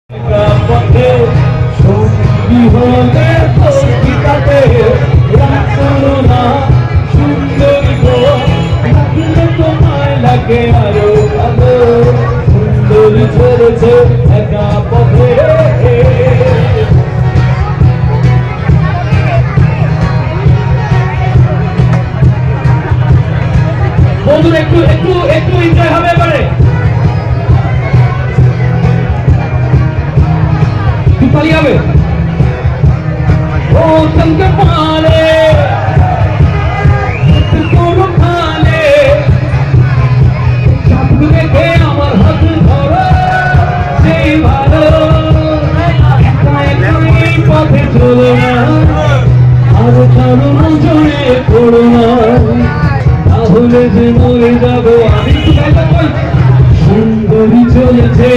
পথে সঙ্গী হলে কবিতাতে রাখলো না সুন্দরী গো, লাগলে তোমায় লাগে আরো ভালো, সুন্দরী চলেছে একা পথে। বন্ধুরা একটু একটু একটু এনজয় হবে এবারে। दीपाली आवे ओ संग पाले तोरो खाले जादू के আমার হাত ধরো সেই ভালো একাই পথে চলো না আর কারো নজরে পড়ো না, তাহলে যে মরে যাবো আমি। সুন্দরী চলেছে